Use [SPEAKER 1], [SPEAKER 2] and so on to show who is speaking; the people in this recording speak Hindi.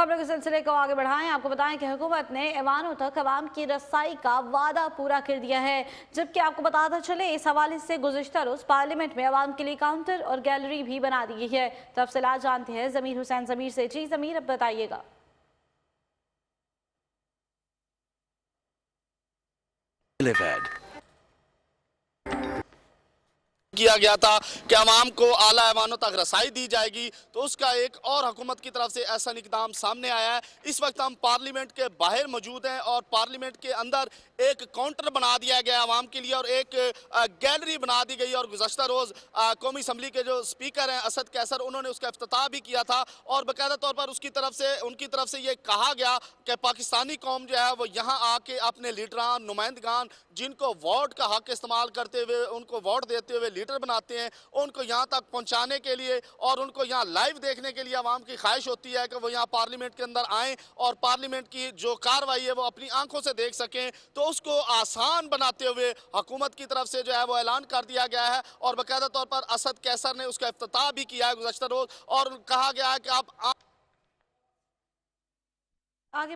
[SPEAKER 1] खबरों के सिलसिले को आगे बढ़ाएं। आपको बताएं कि हुकूमत ने ऐवानों तक अवाम की रसाई का वादा पूरा कर दिया है। जबकि आपको बताता चले, इस हवाले से गुज़िश्ता रोज पार्लियामेंट में अवाम के लिए काउंटर और गैलरी भी बना दी गई है। तफसीलात जानते हैं ज़मीर हुसैन ज़मीर से। जी ज़मीर, अब बताइएगा।
[SPEAKER 2] किया गया था कि अवाम को आला ऐवानों तक रसाई दी जाएगी, तो उसका एक और हुकूमत की तरफ से ऐसा इक़दाम सामने आया है। इस वक्त हम पार्लियामेंट के बाहर मौजूद हैं और पार्लियामेंट के अंदर एक काउंटर बना दिया गया अवाम के लिए और एक गैलरी बना दी गई। और गुज़श्ता रोज़ कौमी असम्बली के जो स्पीकर हैं असद कैसर, उन्होंने उसका इफ्तिताह भी किया था और बाकायदा तौर पर उनकी तरफ से ये कहा गया कि पाकिस्तानी कौम जो है वो यहाँ आके अपने लीडरान, नुमाइंदगान, जिनको वोट का हक इस्तेमाल करते हुए उनको वोट देते हुए लीडर बनाते हैं, उनको यहाँ तक पहुँचाने के लिए और उनको यहाँ लाइव देखने के लिए आवाम की ख्वाहिश होती है कि वो यहाँ पार्लियामेंट के अंदर आएँ और पार्लियामेंट की जो कार्रवाई है वो अपनी आंखों से देख सकें। तो उसको आसान बनाते हुए हुकूमत की तरफ से जो है वो ऐलान कर दिया गया है और बाकायदा तौर पर असद कैसर ने उसका इफ्तिताह भी किया है गुज़श्ता रोज़ और कहा गया है कि आप